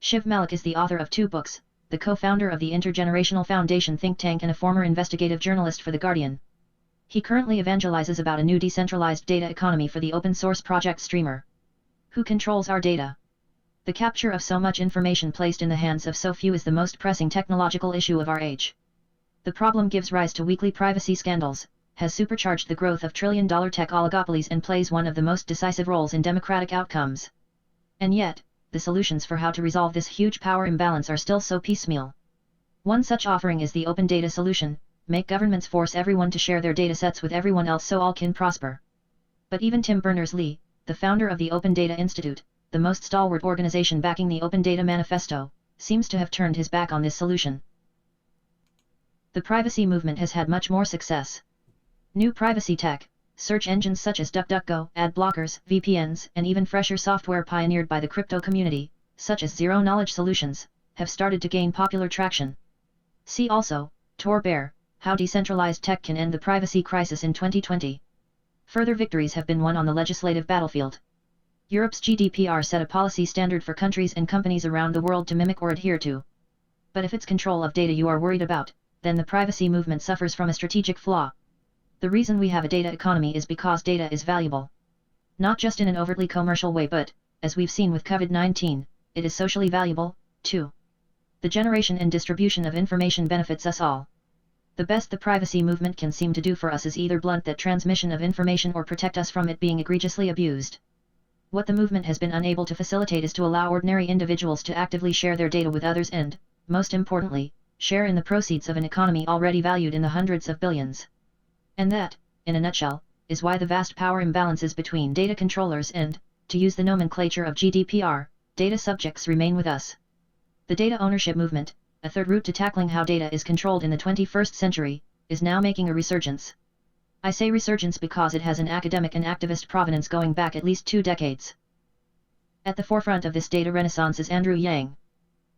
Shiv Malik is the author of 2 books, the co-founder of the Intergenerational Foundation think tank and a former investigative journalist for The Guardian. He currently evangelizes about a new decentralized data economy for the open-source project Streamer. Who controls our data? The capture of so much information placed in the hands of so few is the most pressing technological issue of our age. The problem gives rise to weekly privacy scandals, has supercharged the growth of trillion-dollar tech oligopolies and plays one of the most decisive roles in democratic outcomes. And yet, the solutions for how to resolve this huge power imbalance are still so piecemeal. One such offering is the open data solution: make governments force everyone to share their datasets with everyone else so all can prosper. But even Tim Berners-Lee, the founder of the Open Data Institute, the most stalwart organization backing the Open Data Manifesto, seems to have turned his back on this solution. The privacy movement has had much more success. New privacy tech, search engines such as DuckDuckGo, ad blockers, VPNs, and even fresher software pioneered by the crypto community, such as zero-knowledge solutions, have started to gain popular traction. See also, Tor Bear, How Decentralized Tech Can End the Privacy Crisis in 2020. Further victories have been won on the legislative battlefield. Europe's GDPR set a policy standard for countries and companies around the world to mimic or adhere to. But if it's control of data you are worried about, then the privacy movement suffers from a strategic flaw. The reason we have a data economy is because data is valuable. Not just in an overtly commercial way but, as we've seen with COVID-19, it is socially valuable, too. The generation and distribution of information benefits us all. The best the privacy movement can seem to do for us is either blunt that transmission of information or protect us from it being egregiously abused. What the movement has been unable to facilitate is to allow ordinary individuals to actively share their data with others and, most importantly, share in the proceeds of an economy already valued in the hundreds of billions. And that, in a nutshell, is why the vast power imbalances between data controllers and, to use the nomenclature of GDPR, data subjects remain with us. The data ownership movement, a third route to tackling how data is controlled in the 21st century, is now making a resurgence. I say resurgence because it has an academic and activist provenance going back at least 2 decades. At the forefront of this data renaissance is Andrew Yang.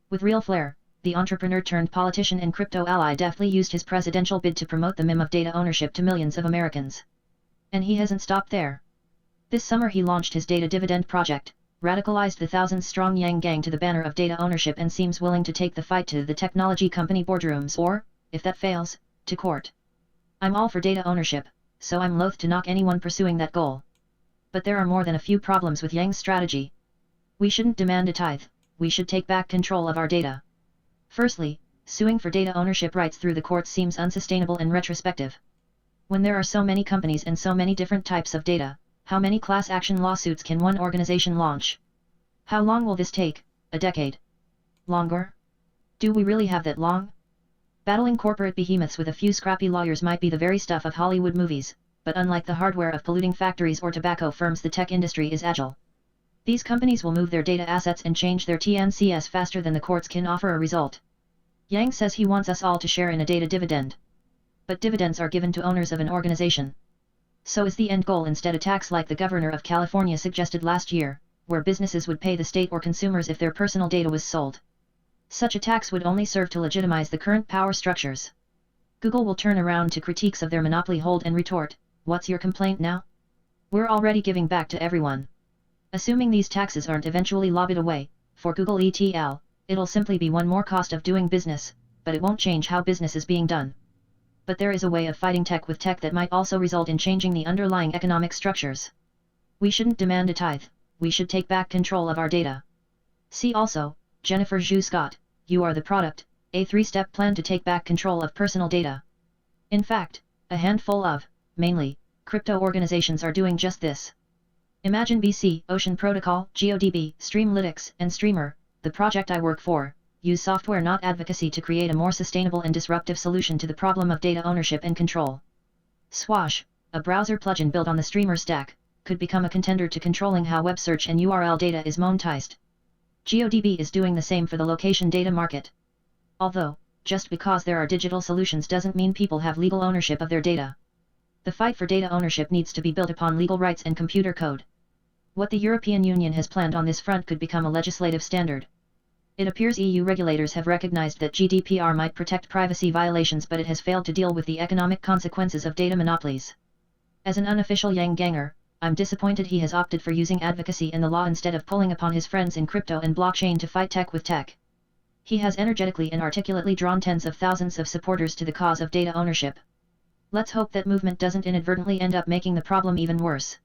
With real flair, the entrepreneur-turned-politician and crypto ally deftly used his presidential bid to promote the meme of data ownership to millions of Americans. And he hasn't stopped there. This summer he launched his Data Dividend project, radicalized the thousands-strong Yang gang to the banner of data ownership and seems willing to take the fight to the technology company boardrooms or, if that fails, to court. I'm all for data ownership, so I'm loath to knock anyone pursuing that goal. But there are more than a few problems with Yang's strategy. We shouldn't demand a tithe, we should take back control of our data. Firstly, suing for data ownership rights through the courts seems unsustainable and retrospective. When there are so many companies and so many different types of data, how many class action lawsuits can one organization launch? How long will this take? A decade? Longer? Do we really have that long? Battling corporate behemoths with a few scrappy lawyers might be the very stuff of Hollywood movies, but unlike the hardware of polluting factories or tobacco firms, the tech industry is agile. These companies will move their data assets and change their TNCs faster than the courts can offer a result. Yang says he wants us all to share in a data dividend. But dividends are given to owners of an organization. So is the end goal instead a tax like the governor of California suggested last year, where businesses would pay the state or consumers if their personal data was sold. Such a tax would only serve to legitimize the current power structures. Google will turn around to critiques of their monopoly hold and retort, "What's your complaint now? We're already giving back to everyone." Assuming these taxes aren't eventually lobbied away, for Google ETL, it'll simply be one more cost of doing business, but it won't change how business is being done. But there is a way of fighting tech with tech that might also result in changing the underlying economic structures. We shouldn't demand a tithe, we should take back control of our data. See also, Jennifer Zhu Scott, You Are the Product, a 3-step plan to take back control of personal data. In fact, a handful of, mainly, crypto organizations are doing just this. Imagine BC, Ocean Protocol, GeoDB, Streamlitics, and Streamer, the project I work for, use software not advocacy to create a more sustainable and disruptive solution to the problem of data ownership and control. Swash, a browser plugin built on the Streamer stack, could become a contender to controlling how web search and URL data is monetized. GeoDB is doing the same for the location data market. Although, just because there are digital solutions doesn't mean people have legal ownership of their data. The fight for data ownership needs to be built upon legal rights and computer code. What the European Union has planned on this front could become a legislative standard. It appears EU regulators have recognized that GDPR might protect privacy violations, but it has failed to deal with the economic consequences of data monopolies. As an unofficial Yang ganger, I'm disappointed he has opted for using advocacy in the law instead of pulling upon his friends in crypto and blockchain to fight tech with tech. He has energetically and articulately drawn tens of thousands of supporters to the cause of data ownership. Let's hope that movement doesn't inadvertently end up making the problem even worse.